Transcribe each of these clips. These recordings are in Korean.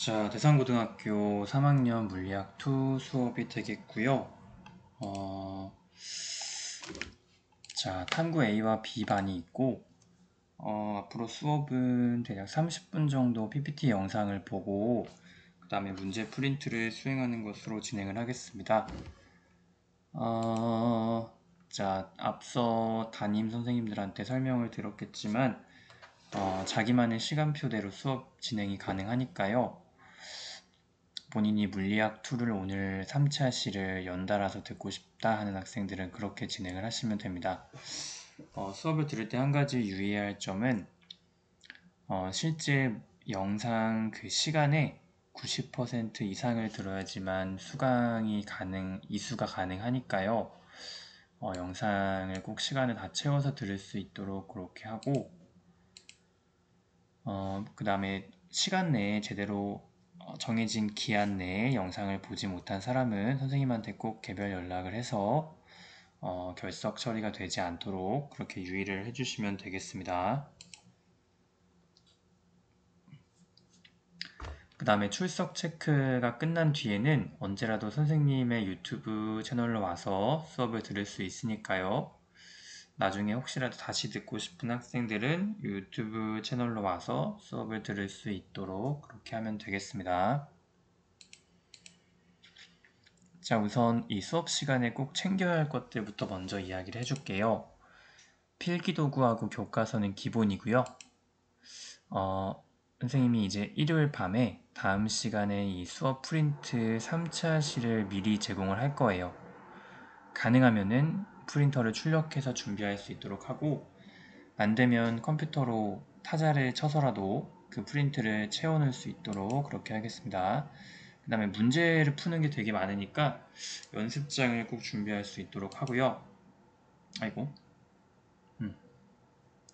자, 대산고등학교 3학년 물리학 2 수업이 되겠고요. 자, 탐구 A와 B반이 있고, 앞으로 수업은 대략 30분 정도 PPT 영상을 보고, 그 다음에 문제 프린트를 수행하는 것으로 진행을 하겠습니다. 자, 앞서 담임 선생님들한테 설명을 드렸겠지만, 자기만의 시간표대로 수업 진행이 가능하니까요. 본인이 물리학 2를 오늘 3차 시를 연달아서 듣고 싶다 하는 학생들은 그렇게 진행을 하시면 됩니다. 수업을 들을 때 한 가지 유의해야 할 점은 실제 영상 그 시간에 90% 이상을 들어야지만 이수가 가능하니까요. 영상을 꼭 시간을 다 채워서 들을 수 있도록 그렇게 하고 그 다음에 시간 내에 제대로 정해진 기한 내에 영상을 보지 못한 사람은 선생님한테 꼭 개별 연락을 해서 결석 처리가 되지 않도록 그렇게 유의를 해주시면 되겠습니다. 그 다음에 출석 체크가 끝난 뒤에는 언제라도 선생님의 유튜브 채널로 와서 수업을 들을 수 있으니까요. 나중에 혹시라도 다시 듣고 싶은 학생들은 유튜브 채널로 와서 수업을 들을 수 있도록 그렇게 하면 되겠습니다. 자, 우선 이 수업 시간에 꼭 챙겨야 할 것들부터 먼저 이야기를 해줄게요. 필기도구하고 교과서는 기본이고요. 선생님이 이제 일요일 밤에 다음 시간에 이 수업 프린트 3차 시를 미리 제공을 할 거예요. 가능하면은 프린터를 출력해서 준비할 수 있도록 하고, 안 되면 컴퓨터로 타자를 쳐서라도 그 프린트를 채워넣을 수 있도록 그렇게 하겠습니다. 그 다음에 문제를 푸는 게 되게 많으니까 연습장을 꼭 준비할 수 있도록 하고요. 아이고.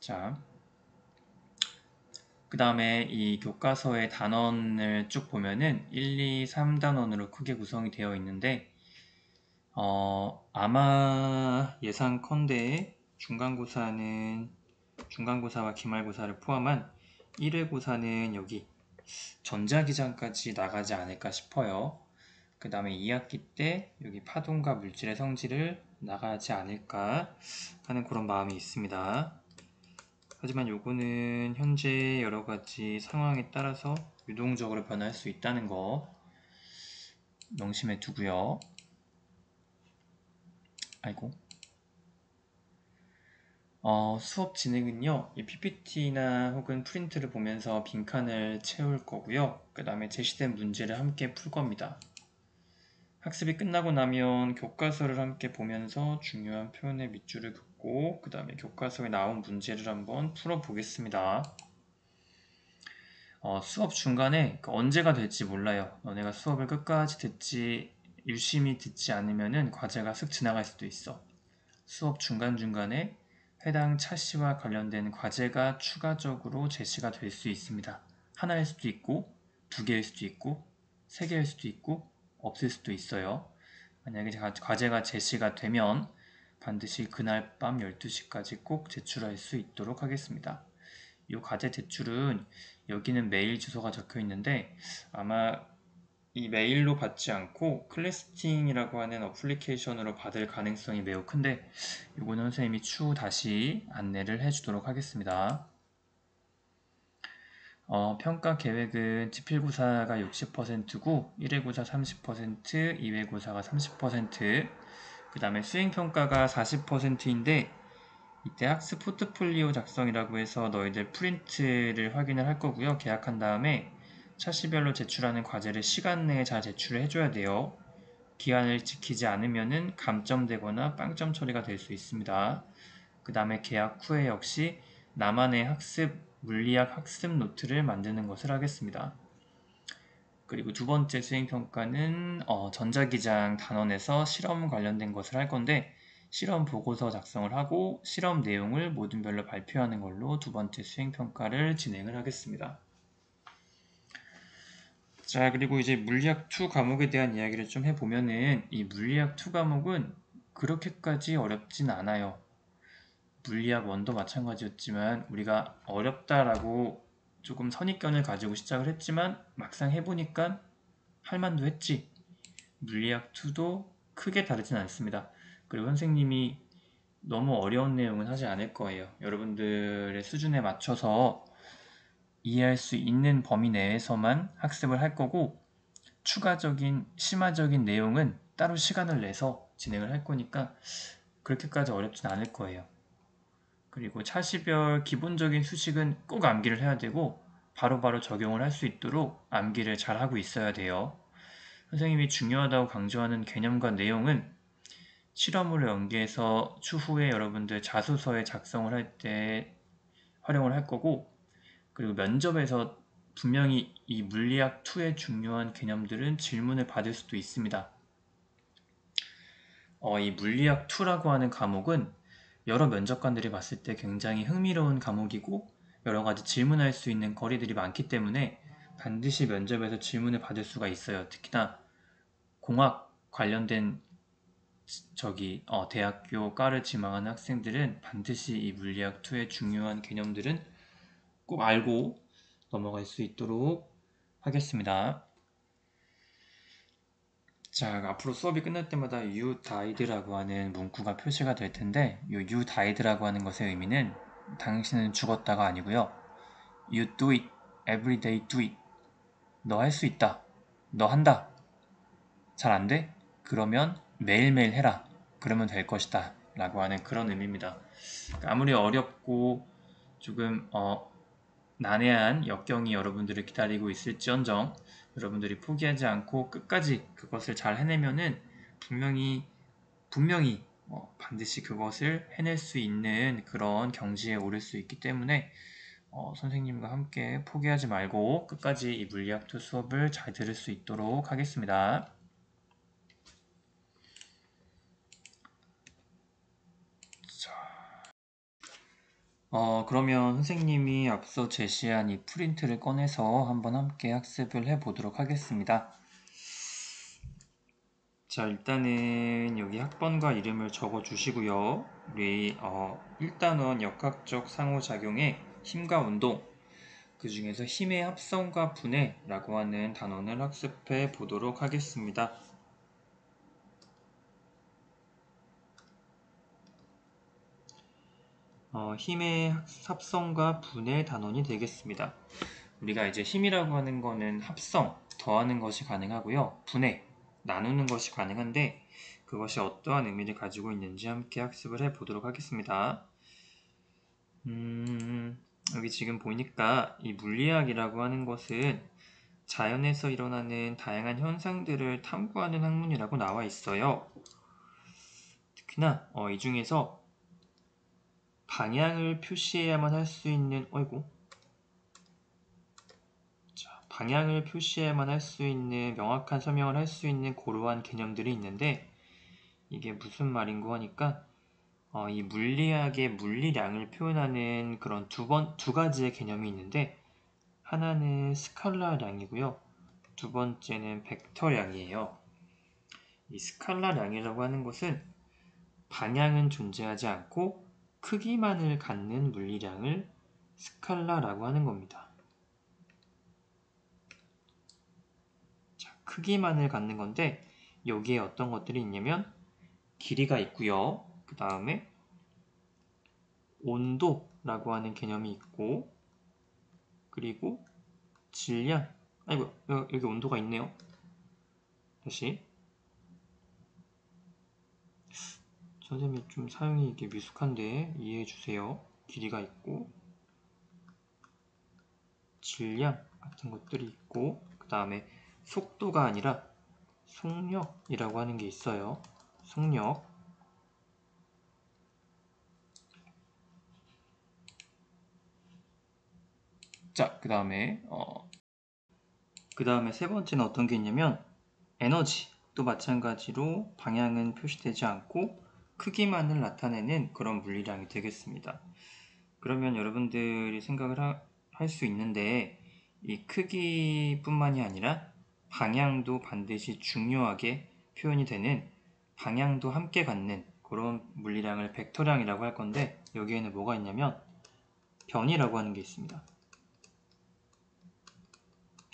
자. 그 다음에 이 교과서의 단원을 쭉 보면은 1, 2, 3단원으로 크게 구성이 되어 있는데, 아마 예상컨대 중간고사와 기말고사를 포함한 1회고사는 여기 전자기장까지 나가지 않을까 싶어요. 그 다음에 2학기 때 여기 파동과 물질의 성질을 나가지 않을까 하는 그런 마음이 있습니다. 하지만 요거는 현재 여러가지 상황에 따라서 유동적으로 변할 수 있다는 거 명심해 두고요. 아이고. 수업 진행은요, 이 PPT나 혹은 프린트를 보면서 빈칸을 채울 거고요. 그 다음에 제시된 문제를 함께 풀 겁니다. 학습이 끝나고 나면 교과서를 함께 보면서 중요한 표현의 밑줄을 긋고 그 다음에 교과서에 나온 문제를 한번 풀어보겠습니다. 수업 중간에 언제가 될지 몰라요. 너네가 수업을 끝까지 유심히 듣지 않으면은 과제가 쓱 지나갈 수도 있어. 수업 중간중간에 해당 차시와 관련된 과제가 추가적으로 제시가 될 수 있습니다. 하나일 수도 있고, 두 개일 수도 있고, 세 개일 수도 있고, 없을 수도 있어요. 만약에 과제가 제시가 되면 반드시 그날 밤 12시까지 꼭 제출할 수 있도록 하겠습니다. 이 과제 제출은 여기는 메일 주소가 적혀 있는데 아마 이 메일로 받지 않고 클래스팅이라고 하는 어플리케이션으로 받을 가능성이 매우 큰데 이거는 선생님이 추후 다시 안내를 해주도록 하겠습니다. 평가 계획은 지필고사가 60%고 1회고사 30%, 2회고사가 30%, 그 다음에 수행평가가 40%인데 이때 학습 포트폴리오 작성이라고 해서 너희들 프린트를 확인을 할 거고요. 계약한 다음에 차시별로 제출하는 과제를 시간 내에 잘 제출을 해줘야 돼요. 기한을 지키지 않으면은 감점되거나 빵점 처리가 될 수 있습니다. 그 다음에 계약 후에 역시 나만의 물리학 학습 노트를 만드는 것을 하겠습니다. 그리고 두 번째 수행평가는 전자기장 단원에서 실험 관련된 것을 할 건데 실험 보고서 작성을 하고 실험 내용을 모든별로 발표하는 걸로 두 번째 수행평가를 진행을 하겠습니다. 자, 그리고 이제 물리학 2 과목에 대한 이야기를 좀 해보면은 이 물리학 2 과목은 그렇게까지 어렵진 않아요. 물리학 1도 마찬가지였지만 우리가 어렵다라고 조금 선입견을 가지고 시작을 했지만 막상 해보니까 할만도 했지. 물리학 2도 크게 다르진 않습니다. 그리고 선생님이 너무 어려운 내용은 하지 않을 거예요. 여러분들의 수준에 맞춰서 이해할 수 있는 범위 내에서만 학습을 할 거고, 추가적인 심화적인 내용은 따로 시간을 내서 진행을 할 거니까 그렇게까지 어렵진 않을 거예요. 그리고 차시별 기본적인 수식은 꼭 암기를 해야 되고 바로바로 적용을 할 수 있도록 암기를 잘 하고 있어야 돼요. 선생님이 중요하다고 강조하는 개념과 내용은 실험으로 연계해서 추후에 여러분들 자소서에 작성을 할 때 활용을 할 거고, 그리고 면접에서 분명히 이 물리학 2의 중요한 개념들은 질문을 받을 수도 있습니다. 이 물리학 2라고 하는 과목은 여러 면접관들이 봤을 때 굉장히 흥미로운 과목이고 여러 가지 질문할 수 있는 거리들이 많기 때문에 반드시 면접에서 질문을 받을 수가 있어요. 특히나 공학 관련된 대학교 과를 지망하는 학생들은 반드시 이 물리학 2의 중요한 개념들은 꼭 알고 넘어갈 수 있도록 하겠습니다. 자, 앞으로 수업이 끝날 때마다 you died라고 하는 문구가 표시가 될 텐데, 이 you died라고 하는 것의 의미는 당신은 죽었다가 아니고요. You do it, every day do it. 너 할 수 있다. 너 한다. 잘 안 돼? 그러면 매일매일 해라. 그러면 될 것이다. 라고 하는 그런 의미입니다. 아무리 어렵고 조금 난해한 역경이 여러분들을 기다리고 있을지언정 여러분들이 포기하지 않고 끝까지 그것을 잘 해내면은 분명히 반드시 그것을 해낼 수 있는 그런 경지에 오를 수 있기 때문에 선생님과 함께 포기하지 말고 끝까지 이 물리학2 수업을 잘 들을 수 있도록 하겠습니다. 그러면 선생님이 앞서 제시한 이 프린트를 꺼내서 한번 함께 학습을 해보도록 하겠습니다. 자, 일단은 여기 학번과 이름을 적어 주시고요. 우리 1단원 역학적 상호작용의 힘과 운동, 그 중에서 힘의 합성과 분해라고 하는 단원을 학습해 보도록 하겠습니다. 힘의 합성과 분해 단원이 되겠습니다. 우리가 이제 힘이라고 하는 거는 합성, 더하는 것이 가능하고요. 분해, 나누는 것이 가능한데 그것이 어떠한 의미를 가지고 있는지 함께 학습을 해보도록 하겠습니다. 여기 지금 보니까 이 물리학이라고 하는 것은 자연에서 일어나는 다양한 현상들을 탐구하는 학문이라고 나와 있어요. 특히나 이 중에서 방향을 표시해야만 할 수 있는 방향을 표시해야만 할 수 있는 명확한 설명을 할 수 있는 고러한 개념들이 있는데 이게 무슨 말인고 하니까 이 물리학의 물리량을 표현하는 그런 두 가지의 개념이 있는데 하나는 스칼라량이고요. 두 번째는 벡터량이에요. 이 스칼라량이라고 하는 것은 방향은 존재하지 않고 크기만을 갖는 물리량을 스칼라라고 하는 겁니다. 자, 크기만을 갖는 건데 여기에 어떤 것들이 있냐면 길이가 있고요. 그 다음에 온도라고 하는 개념이 있고 그리고 질량, 여기 온도가 있네요. 다시 선생님이 좀 사용이 이게 미숙한데 이해해 주세요. 길이가 있고 질량 같은 것들이 있고 그 다음에 속도가 아니라 속력이라고 하는 게 있어요. 속력. 자, 그 다음에 세 번째는 어떤 게 있냐면 에너지도 마찬가지로 방향은 표시되지 않고 크기만을 나타내는 그런 물리량이 되겠습니다. 그러면 여러분들이 생각을 할 수 있는데 이 크기뿐만이 아니라 방향도 반드시 중요하게 표현이 되는 방향도 함께 갖는 그런 물리량을 벡터량이라고 할 건데 여기에는 뭐가 있냐면 변이라고 하는 게 있습니다.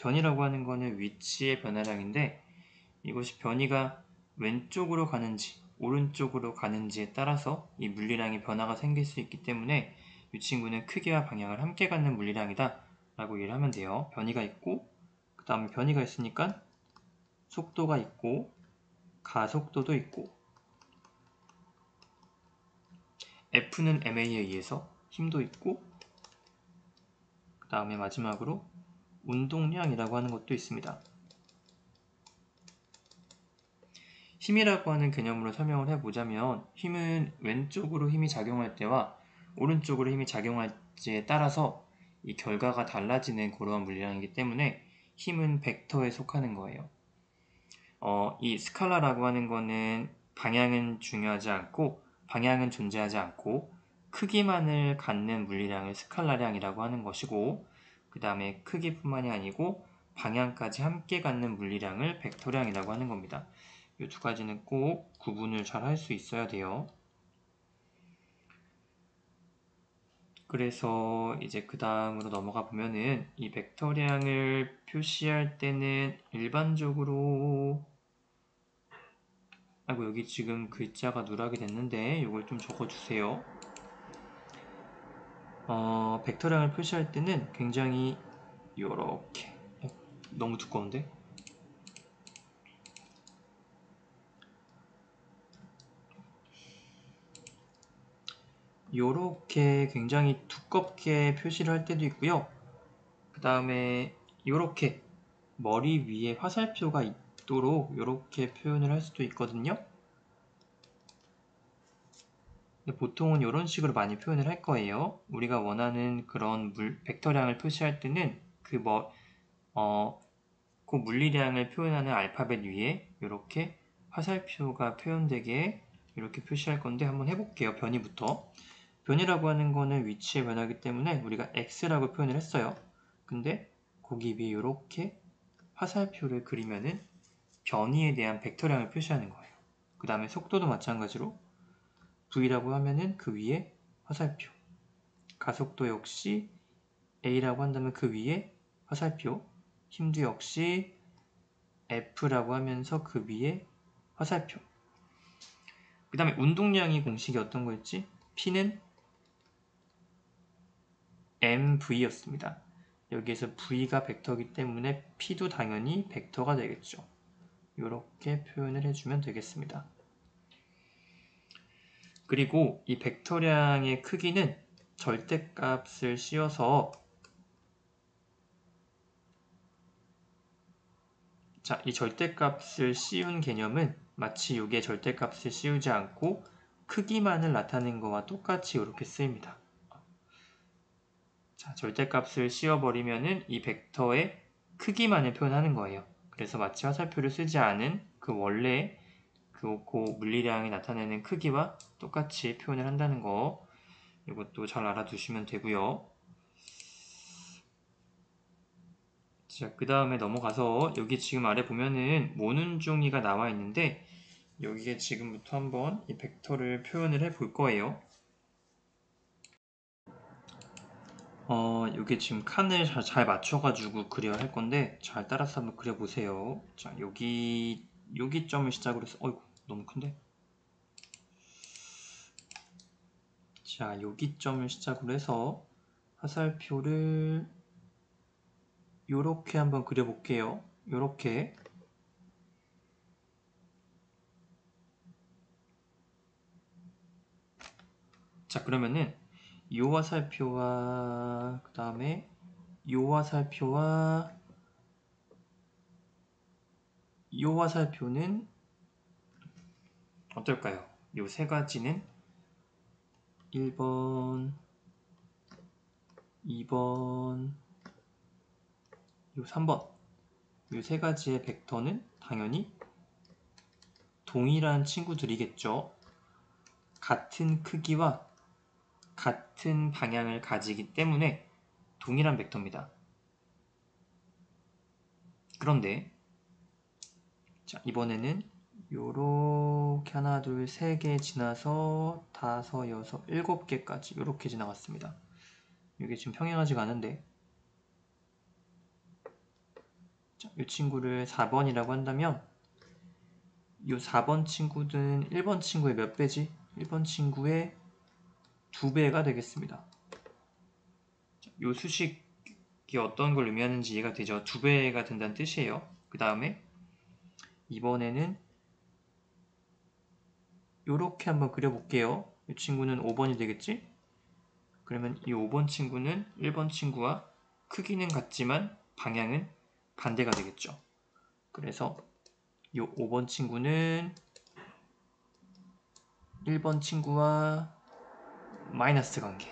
변이라고 하는 거는 위치의 변화량인데 이것이 변이가 왼쪽으로 가는지 오른쪽으로 가는지에 따라서 이 물리량의 변화가 생길 수 있기 때문에 이 친구는 크기와 방향을 함께 갖는 물리량이다 라고 이해를 하면 돼요. 변이가 있고 그 다음에 변이가 있으니까 속도가 있고 가속도도 있고 F는 ma에 의해서 힘도 있고 그 다음에 마지막으로 운동량이라고 하는 것도 있습니다. 힘이라고 하는 개념으로 설명을 해보자면 힘은 왼쪽으로 힘이 작용할 때와 오른쪽으로 힘이 작용할지에 따라서 이 결과가 달라지는 그러한 물리량이기 때문에 힘은 벡터에 속하는 거예요. 이 스칼라라고 하는 거는 방향은 중요하지 않고 방향은 존재하지 않고 크기만을 갖는 물리량을 스칼라량이라고 하는 것이고 그 다음에 크기뿐만이 아니고 방향까지 함께 갖는 물리량을 벡터량이라고 하는 겁니다. 이 두 가지는 꼭 구분을 잘 할 수 있어야 돼요. 그래서 이제 그 다음으로 넘어가 보면은 이 벡터량을 표시할 때는 일반적으로 아이고 여기 지금 글자가 누락이 됐는데 이걸 좀 적어주세요. 벡터량을 표시할 때는 굉장히 요렇게 너무 두꺼운데? 요렇게 굉장히 두껍게 표시를 할 때도 있고요. 그 다음에 요렇게 머리 위에 화살표가 있도록 요렇게 표현을 할 수도 있거든요. 근데 보통은 이런 식으로 많이 표현을 할 거예요. 우리가 원하는 그런 벡터량을 표시할 때는 그 물리량을 표현하는 알파벳 위에 이렇게 화살표가 표현되게 이렇게 표시할 건데 한번 해볼게요. 변이부터. 변이라고 하는 거는 위치의 변화이기 때문에 우리가 x라고 표현을 했어요. 근데 거기 위에 이렇게 화살표를 그리면은 변이에 대한 벡터량을 표시하는 거예요. 그 다음에 속도도 마찬가지로 v라고 하면은 그 위에 화살표, 가속도 역시 a라고 한다면 그 위에 화살표, 힘도 역시 F라고 하면서 그 위에 화살표. 그 다음에 운동량이 공식이 어떤 거였지? P는 MV였습니다. 여기에서 V가 벡터이기 때문에 P도 당연히 벡터가 되겠죠. 이렇게 표현을 해주면 되겠습니다. 그리고 이 벡터량의 크기는 절대값을 씌워서 자, 이 절대값을 씌운 개념은 마치 이게 절대값을 씌우지 않고 크기만을 나타낸 것과 똑같이 이렇게 쓰입니다. 자, 절대값을 씌워버리면은 이 벡터의 크기만을 표현하는 거예요. 그래서 마치 화살표를 쓰지 않은 그 원래 그 물리량이 나타내는 크기와 똑같이 표현을 한다는 거 이것도 잘 알아두시면 되고요. 자, 그 다음에 넘어가서 여기 지금 아래 보면은 모눈종이가 나와 있는데 여기에 지금부터 한번 이 벡터를 표현을 해 볼 거예요. 여기 지금 칸을 잘 맞춰가지고 그려야 할 건데 잘 따라서 한번 그려보세요. 자, 여기 점을 시작으로 해서 어이구 너무 큰데? 자, 여기 점을 시작으로 해서 화살표를 요렇게 한번 그려볼게요. 요렇게. 자, 그러면은 요 화살표와 그 다음에 요 화살표와 요 화살표는 어떨까요? 요 세 가지는 1번, 2번, 요 3번 요 세 가지의 벡터는 당연히 동일한 친구들이겠죠. 같은 크기와 같은 방향을 가지기 때문에 동일한 벡터입니다. 그런데 자, 이번에는 요렇게 하나, 둘, 세 개 지나서 다섯, 여섯, 일곱 개까지 요렇게 지나갔습니다. 이게 지금 평행하지가 않은데 이 친구를 4번이라고 한다면 이 4번 친구는 1번 친구의 몇 배지? 1번 친구의 2배가 되겠습니다. 이 수식이 어떤 걸 의미하는지 이해가 되죠? 2배가 된다는 뜻이에요. 그 다음에 이번에는 이렇게 한번 그려볼게요. 이 친구는 5번이 되겠지? 그러면 이 5번 친구는 1번 친구와 크기는 같지만 방향은 반대가 되겠죠. 그래서 이 5번 친구는 1번 친구와 마이너스 관계,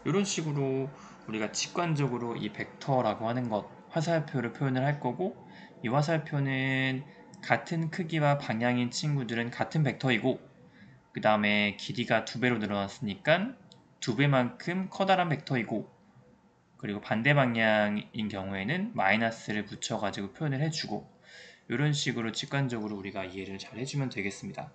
이런 식으로 우리가 직관적으로 이 벡터라고 하는 것, 화살표를 표현을 할 거고, 이 화살표는 같은 크기와 방향인 친구들은 같은 벡터이고, 그 다음에 길이가 2배로 늘어났으니까 2배만큼 커다란 벡터이고, 그리고 반대 방향인 경우에는 마이너스를 붙여가지고 표현을 해주고, 이런 식으로 직관적으로 우리가 이해를 잘 해주면 되겠습니다.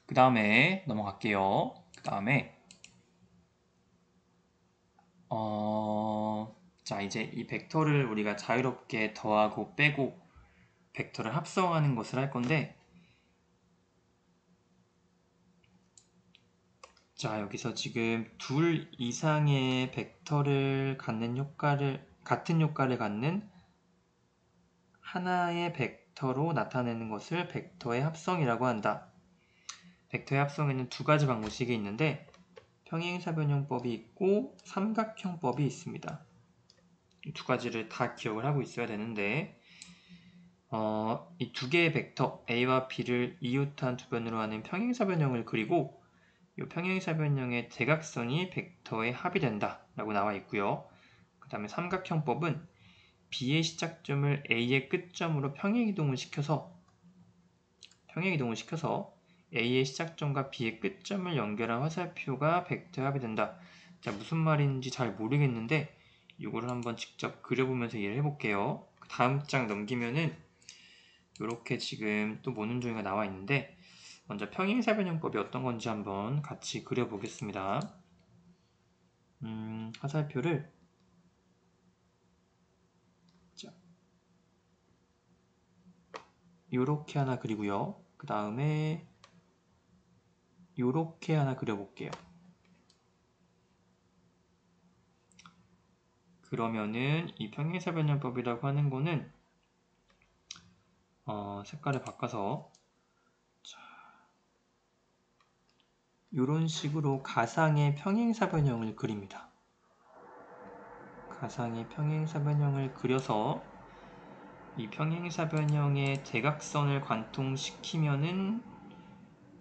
그 다음에 넘어갈게요. 그 다음에 자, 이제 이 벡터를 우리가 자유롭게 더하고 빼고 벡터를 합성하는 것을 할 건데, 자, 여기서 지금 둘 이상의 벡터를 갖는 같은 효과를 갖는 하나의 벡터로 나타내는 것을 벡터의 합성이라고 한다. 벡터의 합성에는 두 가지 방식이 있는데, 평행사변형법이 있고 삼각형법이 있습니다. 이 두 가지를 다 기억을 하고 있어야 되는데, 이 두 개의 벡터 A와 B를 이웃한 두 변으로 하는 평행사변형을 그리고 이 평행사변형의 대각선이 벡터의 합이 된다 라고 나와 있고요. 그 다음에 삼각형법은 B의 시작점을 A의 끝점으로 평행이동을 시켜서 A의 시작점과 B의 끝점을 연결한 화살표가 벡터의 합이 된다. 자, 무슨 말인지 잘 모르겠는데 이거를 한번 직접 그려보면서 이해를 해볼게요. 다음 장 넘기면은 이렇게 지금 또 모는 종이가 나와 있는데, 먼저 평행사변형법이 어떤 건지 한번 같이 그려보겠습니다. 화살표를 요렇게 하나 그리고요. 그 다음에 요렇게 하나 그려볼게요. 그러면은 이 평행사변형법이라고 하는 거는 색깔을 바꿔서 이런 식으로 가상의 평행사변형을 그립니다. 가상의 평행사변형을 그려서 이 평행사변형의 대각선을 관통시키면은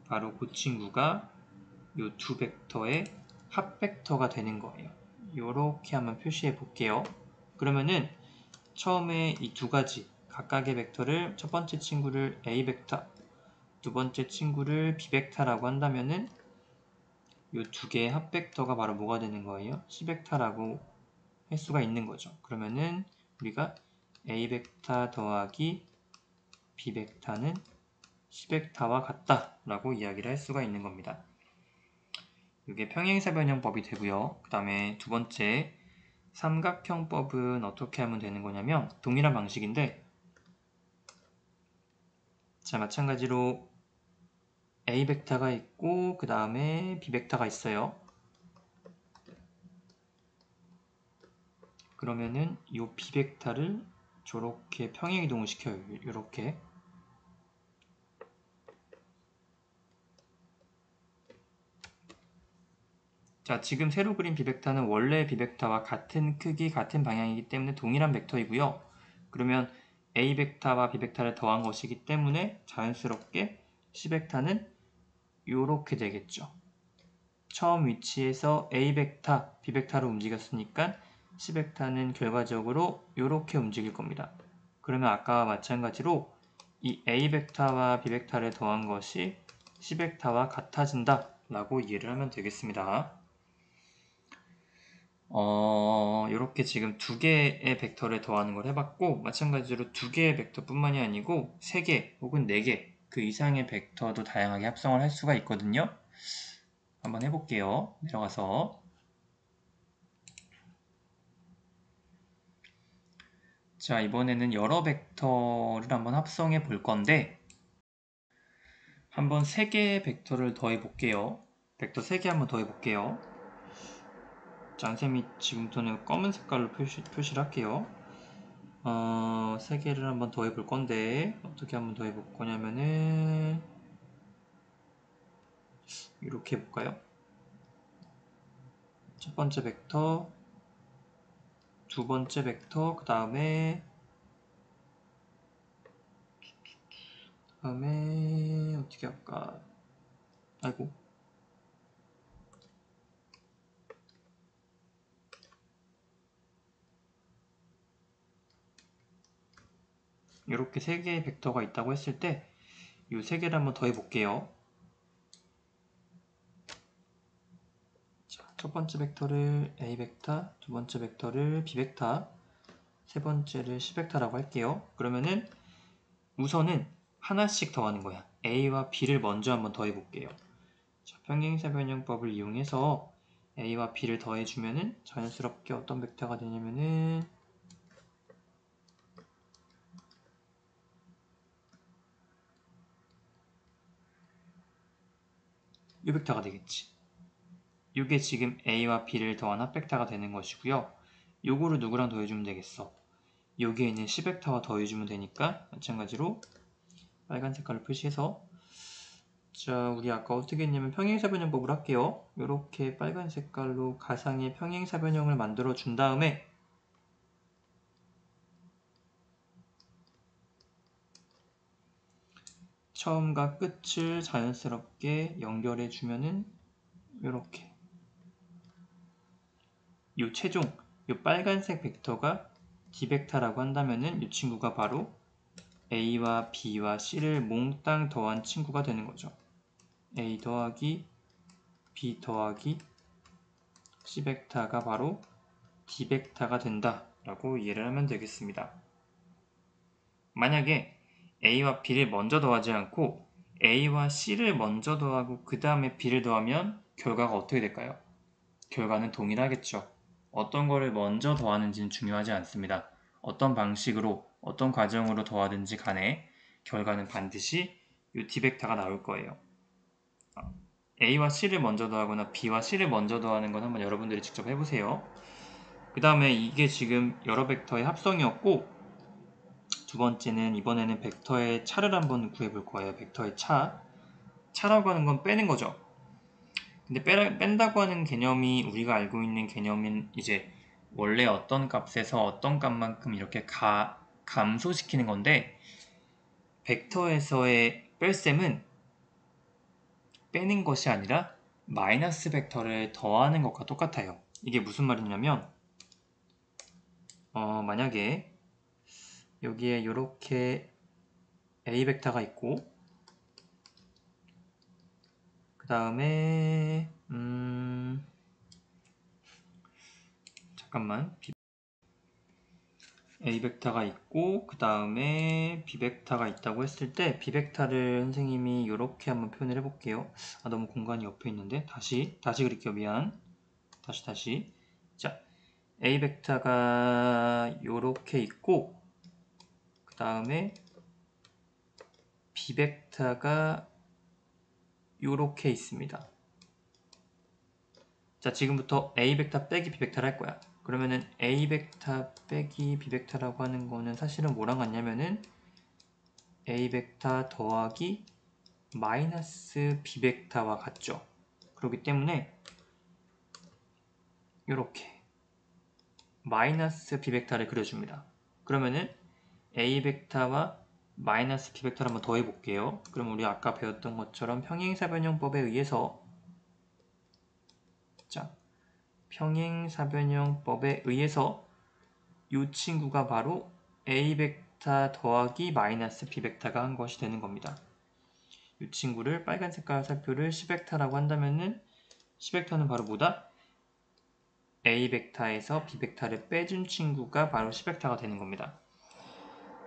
바로 그 친구가 이 두 벡터의 합벡터가 되는 거예요. 이렇게 한번 표시해 볼게요. 그러면은 처음에 이 두 가지 각각의 벡터를, 첫 번째 친구를 A 벡터, 두 번째 친구를 B 벡터라고 한다면은 이 두 개의 합벡터가 바로 뭐가 되는 거예요? C 벡터라고 할 수가 있는 거죠. 그러면은 우리가 A 벡터 더하기 B 벡터는 C 벡터와 같다 라고 이야기를 할 수가 있는 겁니다. 이게 평행사변형법이 되고요. 그 다음에 두 번째 삼각형법은 어떻게 하면 되는 거냐면 동일한 방식인데, 자, 마찬가지로 A 벡터가 있고 그 다음에 B 벡터가 있어요. 그러면은 이 B 벡터를 저렇게 평행이동을 시켜요. 이렇게. 자, 지금 새로 그린 B 벡터는 원래 B 벡터와 같은 크기, 같은 방향이기 때문에 동일한 벡터이고요. 그러면 A 벡터와 B 벡터를 더한 것이기 때문에 자연스럽게 C 벡터는 이렇게 되겠죠. 처음 위치에서 A 벡터, B 벡터로 움직였으니까 C 벡터는 결과적으로 이렇게 움직일 겁니다. 그러면 아까와 마찬가지로 이 A 벡터와 B 벡터를 더한 것이 C 벡터와 같아진다 라고 이해를 하면 되겠습니다. 이렇게 지금 두 개의 벡터를 더하는 걸 해봤고, 마찬가지로 두 개의 벡터뿐만이 아니고 3개 혹은 4개, 그 이상의 벡터도 다양하게 합성을 할 수가 있거든요. 한번 해볼게요. 내려가서 자, 이번에는 여러 벡터를 한번 합성해 볼 건데 한번 3개의 벡터를 더해 볼게요. 벡터 3개 한번 더해 볼게요. 짱쌤이 지금부터는 검은 색깔로 표시를 할게요. 3개를 한번 더해 볼 건데 어떻게 한번 더해 볼 거냐면은 이렇게 해볼까요? 첫 번째 벡터, 두 번째 벡터, 그 다음에 어떻게 할까? 아이고. 이렇게 3개의 벡터가 있다고 했을 때 이 3개를 한번 더해 볼게요. 자, 첫 번째 벡터를 A 벡터, 두 번째 벡터를 B 벡터, 세 번째를 C 벡터라고 할게요. 그러면은 우선은 하나씩 더하는 거야. A와 B를 먼저 한번 더해 볼게요. 자, 평행사변형법을 이용해서 A와 B를 더해주면은 자연스럽게 어떤 벡터가 되냐면은 이 벡터가 되겠지. 이게 지금 A와 B를 더한 합벡터가 되는 것이고요. 요거를 누구랑 더해주면 되겠어? 여기에 있는 C 벡터와 더해주면 되니까 마찬가지로 빨간 색깔로 표시해서 자, 우리 아까 어떻게 했냐면 평행사변형법을 할게요. 이렇게 빨간 색깔로 가상의 평행사변형을 만들어 준 다음에 처음과 끝을 자연스럽게 연결해 주면은 이렇게 이 최종 이 빨간색 벡터가 D 벡터라고 한다면은 이 친구가 바로 A와 B와 C를 몽땅 더한 친구가 되는 거죠. A 더하기 B 더하기 C 벡터가 바로 D 벡터가 된다 라고 이해를 하면 되겠습니다. 만약에 A와 B를 먼저 더하지 않고 A와 C를 먼저 더하고 그 다음에 B를 더하면 결과가 어떻게 될까요? 결과는 동일하겠죠. 어떤 거를 먼저 더하는지는 중요하지 않습니다. 어떤 방식으로 어떤 과정으로 더하든지 간에 결과는 반드시 이 D 벡터가 나올 거예요. A와 C를 먼저 더하거나 B와 C를 먼저 더하는 건 한번 여러분들이 직접 해보세요. 그 다음에 이게 지금 여러 벡터의 합성이었고 두 번째는 이번에는 벡터의 차를 한번 구해볼 거예요. 벡터의 차. 차라고 하는 건 빼는 거죠. 근데 뺀다고 하는 개념이 우리가 알고 있는 개념은 이제 원래 어떤 값에서 어떤 값만큼 이렇게 감소시키는 건데 벡터에서의 뺄셈은 빼는 것이 아니라 마이너스 벡터를 더하는 것과 똑같아요. 이게 무슨 말이냐면 만약에 여기에 이렇게 A 벡터가 있고 그 다음에 잠깐만 A 벡터가 있고 그 다음에 B 벡터가 있다고 했을 때 B 벡터를 선생님이 이렇게 한번 표현을 해볼게요. 너무 공간이 옆에 있는데 다시 그릴게요. 미안. 다시 자 A 벡터가 이렇게 있고 그 다음에 B 벡터가 이렇게 있습니다. 자 지금부터 A 벡터 빼기 B 벡터를 할 거야. 그러면은 A 벡터 빼기 B 벡터라고 하는 거는 사실은 뭐랑 같냐면은 A 벡터 더하기 마이너스 B 벡터와 같죠. 그렇기 때문에 이렇게 마이너스 B 벡터를 그려줍니다. 그러면은 A 벡터와 마이너스 B 벡터를 한번 더해 볼게요. 그럼 우리 아까 배웠던 것처럼 평행사변형법에 의해서 자 평행사변형법에 의해서 이 친구가 바로 A 벡터 더하기 마이너스 B 벡터가 한 것이 되는 겁니다. 이 친구를 빨간 색깔 살표를 C 벡터라고 한다면은 C 벡터는 바로 뭐다? A 벡터에서 B 벡터를 빼준 친구가 바로 C 벡터가 되는 겁니다.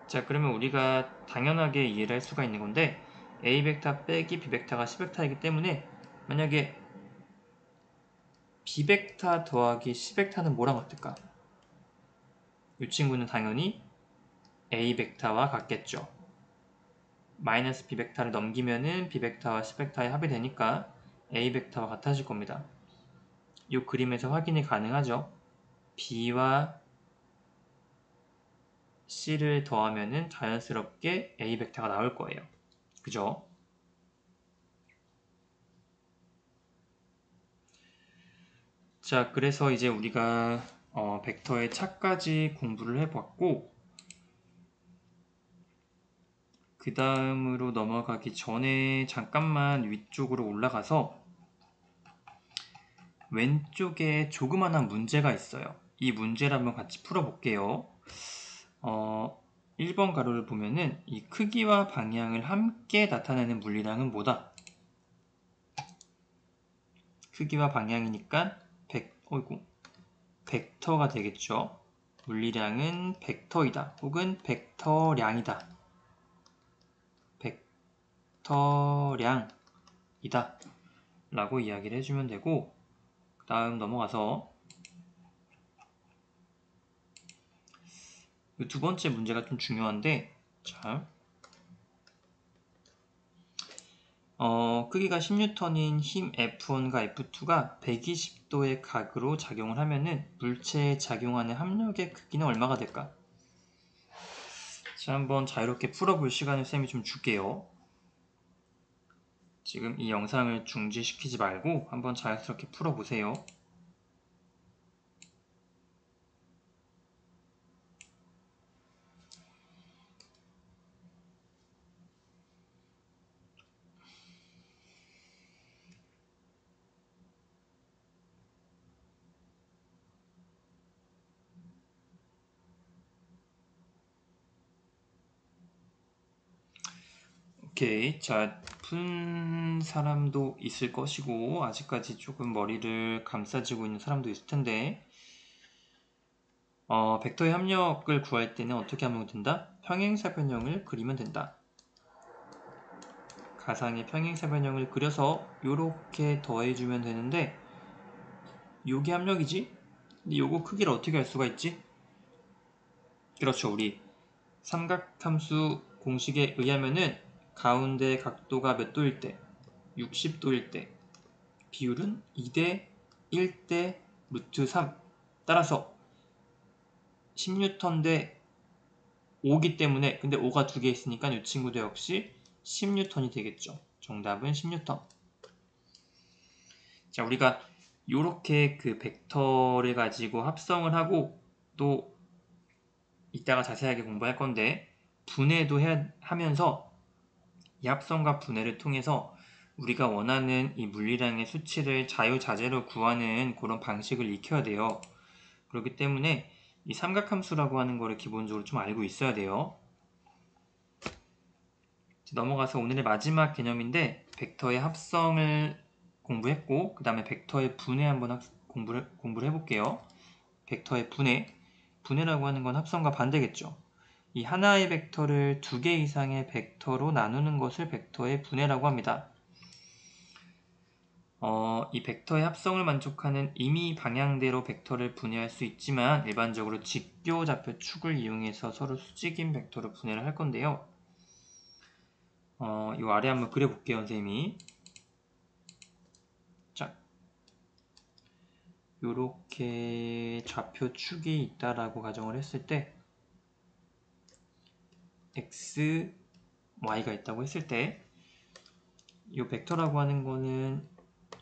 자 그러면 우리가 당연하게 이해를 할 수가 있는 건데 A 벡터 빼기 B 벡터가 C 벡터이기 때문에 만약에 B 벡터 더하기 C 벡터는 뭐랑 같을까? 이 친구는 당연히 A 벡터와 같겠죠. 마이너스 B 벡터를 넘기면은 B 벡터와 C 벡터의 합이 되니까 A 벡터와 같아질 겁니다. 이 그림에서 확인이 가능하죠. B와 C를 더하면은 자연스럽게 A 벡터가 나올 거예요. 그죠? 자, 그래서 이제 우리가 벡터의 차까지 공부를 해봤고, 그 다음으로 넘어가기 전에 잠깐만 위쪽으로 올라가서 왼쪽에 조그만한 문제가 있어요. 이 문제를 한번 같이 풀어볼게요. 1번 가로를 보면은 이 크기와 방향을 함께 나타내는 물리량은 뭐다? 크기와 방향이니까 벡터가 되겠죠. 물리량은 벡터이다 혹은 벡터량이다. 벡터량이다 라고 이야기를 해주면 되고, 그 다음 넘어가서 이 두 번째 문제가 좀 중요한데, 자, 크기가 10N인 힘 F1과 F2가 120도의 각으로 작용을 하면은 물체에 작용하는 합력의 크기는 얼마가 될까? 자, 한번 자유롭게 풀어볼 시간을 쌤이 좀 줄게요. 지금 이 영상을 중지시키지 말고 한번 자연스럽게 풀어보세요. 오케이. 자, 푼 사람도 있을 것이고, 아직까지 조금 머리를 감싸지고 있는 사람도 있을 텐데, 벡터의 합력을 구할 때는 어떻게 하면 된다? 평행사변형을 그리면 된다. 가상의 평행사변형을 그려서 이렇게 더해주면 되는데, 요게 합력이지? 근데 요거 크기를 어떻게 알 수가 있지? 그렇죠. 우리 삼각함수 공식에 의하면은 가운데 각도가 몇 도일 때? 60도일 때 비율은 2대 1대 루트 3. 따라서 10N 대 5기 때문에, 근데 5가 두 개 있으니까 이 친구도 역시 10N이 되겠죠. 정답은 10N. 자, 우리가 이렇게 그 벡터를 가지고 합성을 하고, 또 이따가 자세하게 공부할 건데 분해도 하면서 이 합성과 분해를 통해서 우리가 원하는 이 물리량의 수치를 자유자재로 구하는 그런 방식을 익혀야 돼요. 그렇기 때문에 이 삼각함수라고 하는 거를 기본적으로 좀 알고 있어야 돼요. 넘어가서 오늘의 마지막 개념인데, 벡터의 합성을 공부했고, 그 다음에 벡터의 분해 한번 공부를 해볼게요. 벡터의 분해라고 하는 건 합성과 반대겠죠. 이 하나의 벡터를 두 개 이상의 벡터로 나누는 것을 벡터의 분해라고 합니다. 이 벡터의 합성을 만족하는 임의 방향대로 벡터를 분해할 수 있지만, 일반적으로 직교좌표 축을 이용해서 서로 수직인 벡터로 분해를 할 건데요. 이 아래 한번 그려볼게요, 선생님이. 자, 요렇게 좌표 축이 있다라고 가정을 했을 때, x, y가 있다고 했을 때, 이 벡터라고 하는 거는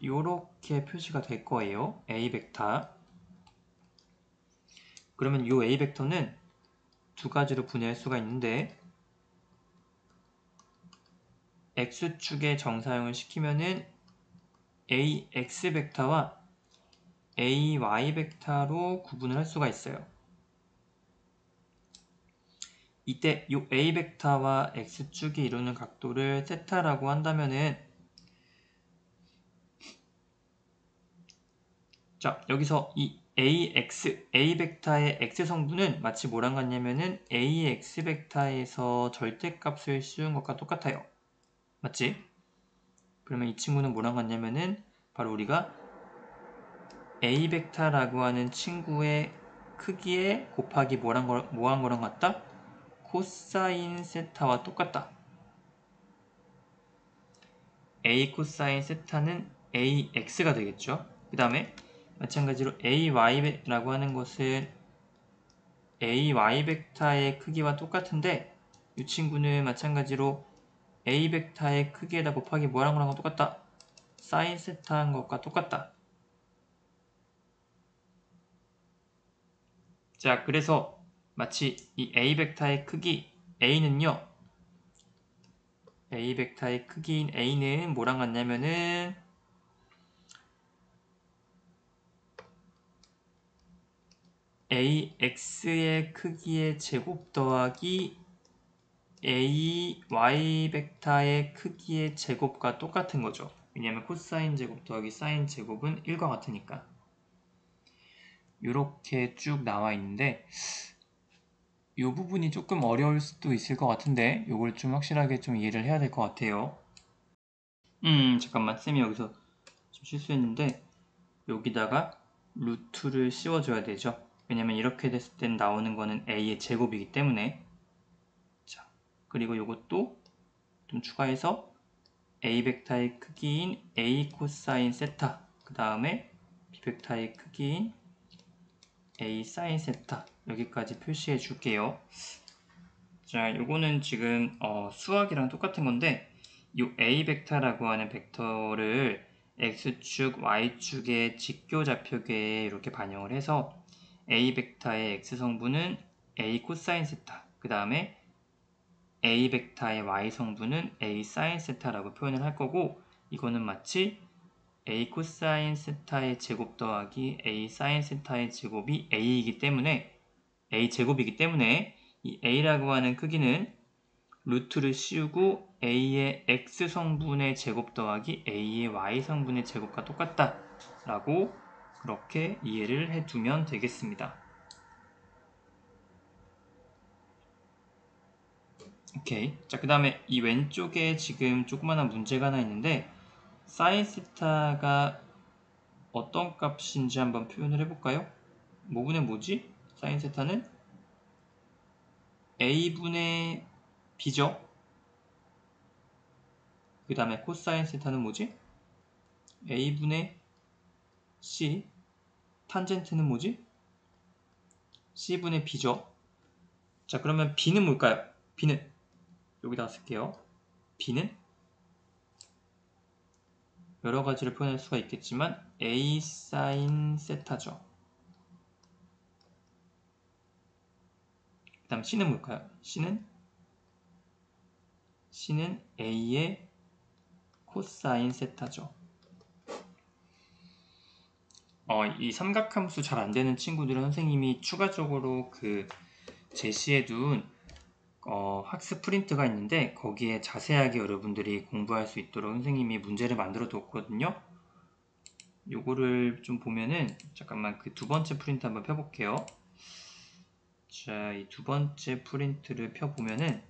요렇게 표시가 될 거예요. A 벡터. 그러면 이 A 벡터는 두 가지로 분해할 수가 있는데, x축에 정사형을 시키면은 ax 벡터와 ay 벡터로 구분을 할 수가 있어요. 이때 이 a 벡터와 x축이 이루는 각도를 세타라고 한다면은, 자, 여기서 이 a 벡터의 x 성분은 마치 뭐랑 같냐면은 ax 벡터에서 절대값을 씌운 것과 똑같아요. 맞지? 그러면 이 친구는 뭐랑 같냐면은 바로 우리가 A 벡터라고 하는 친구의 크기에 곱하기 뭐한 거랑 같다? 코사인 세타와 똑같다. A 코사인 세타는 AX가 되겠죠. 그 다음에 마찬가지로 AY라고 하는 것은 AY 벡터의 크기와 똑같은데 이 친구는 마찬가지로 A 벡터의 크기에다 곱하기 뭐랑 거랑 똑같다. 사인 세타한 것과 똑같다. 자, 그래서 마치 이 A 벡터의 크기 A는요. A 벡터의 크기인 A는 뭐랑 같냐면은 AX의 크기의 제곱 더하기 AY 벡터의 크기의 제곱과 똑같은 거죠. 왜냐하면 코사인 제곱 더하기 사인 제곱은 1과 같으니까. 이렇게 쭉 나와 있는데 이 부분이 조금 어려울 수도 있을 것 같은데 이걸 좀 확실하게 좀 이해를 해야 될 것 같아요. 잠깐만, 쌤이 여기서 좀 실수했는데 여기다가 루트를 씌워줘야 되죠. 왜냐면 이렇게 됐을 땐 나오는 거는 a의 제곱이기 때문에. 자, 그리고 이것도 좀 추가해서 a 벡터의 크기인 a 코사인 세타, 그 다음에 b 벡터의 크기인 a 사인 세타, 여기까지 표시해 줄게요. 자, 요거는 지금 수학이랑 똑같은 건데 이 a 벡터라고 하는 벡터를 x축, y축의 직교좌표계에 이렇게 반영을 해서 a 벡터의 x성분은 a 코사인 세타, 그 다음에 a 벡터의 y성분은 a 사인 세타라고 표현을 할 거고, 이거는 마치 a 코사인 세타의 제곱 더하기 a 사인 세타의 제곱이 a이기 때문에 a 제곱이기 때문에 이 a라고 하는 크기는 루트를 씌우고 a의 x성분의 제곱 더하기 a의 y성분의 제곱과 똑같다 라고 그렇게 이해를 해두면 되겠습니다. 오케이. 자, 그 다음에 이 왼쪽에 지금 조그마한 문제가 하나 있는데 사인 세타가 어떤 값인지 한번 표현을 해볼까요? 뭐분의 뭐지? 사인 세타는 a분의 b죠. 그 다음에 코사인 세타는 뭐지? a분의 c. 탄젠트는 뭐지? c분의 b죠. 자, 그러면 b는 뭘까요? b는 여기다 쓸게요. b는 여러 가지를 표현할 수가 있겠지만 a 사인 세타죠. 그 다음 c는 뭘까요? c는 a의 코사인 세타죠. 이 삼각함수 잘 안되는 친구들은 선생님이 추가적으로 그 제시해둔 학습 프린트가 있는데 거기에 자세하게 여러분들이 공부할 수 있도록 선생님이 문제를 만들어 뒀거든요. 요거를 좀 보면은 잠깐만 그 두 번째 프린트 한번 펴볼게요. 자, 이 두 번째 프린트를 펴보면은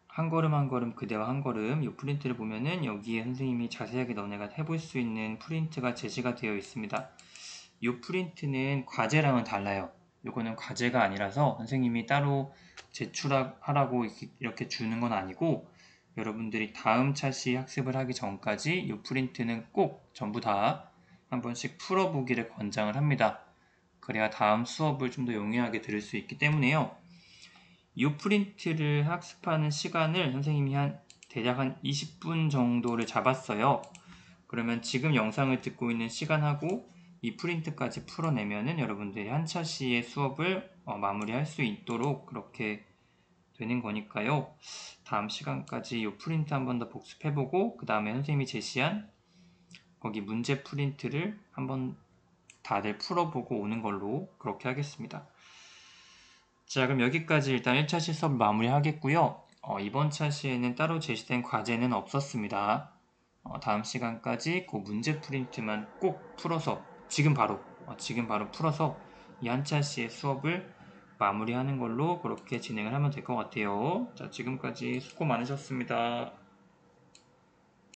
한 걸음 한 걸음 그대와 한 걸음 이 프린트를 보면은 여기에 선생님이 자세하게 너네가 해볼 수 있는 프린트가 제시가 되어 있습니다. 이 프린트는 과제랑은 달라요. 이거는 과제가 아니라서 선생님이 따로 제출하라고 이렇게 주는 건 아니고 여러분들이 다음 차시 학습을 하기 전까지 이 프린트는 꼭 전부 다 한 번씩 풀어보기를 권장을 합니다. 그래야 다음 수업을 좀 더 용이하게 들을 수 있기 때문에요. 이 프린트를 학습하는 시간을 선생님이 대략 한 20분 정도를 잡았어요. 그러면 지금 영상을 듣고 있는 시간하고 이 프린트까지 풀어내면은 여러분들이 한 차시의 수업을 마무리할 수 있도록 그렇게 되는 거니까요. 다음 시간까지 이 프린트 한 번 더 복습해보고 그 다음에 선생님이 제시한 거기 문제 프린트를 한번 다들 풀어보고 오는 걸로 그렇게 하겠습니다. 자, 그럼 여기까지 일단 1차시 수업 마무리하겠고요. 이번 차시에는 따로 제시된 과제는 없었습니다. 다음 시간까지 그 문제 프린트만 꼭 풀어서 지금 바로 풀어서 이 한 차시의 수업을 마무리하는 걸로 그렇게 진행을 하면 될 것 같아요. 자, 지금까지 수고 많으셨습니다.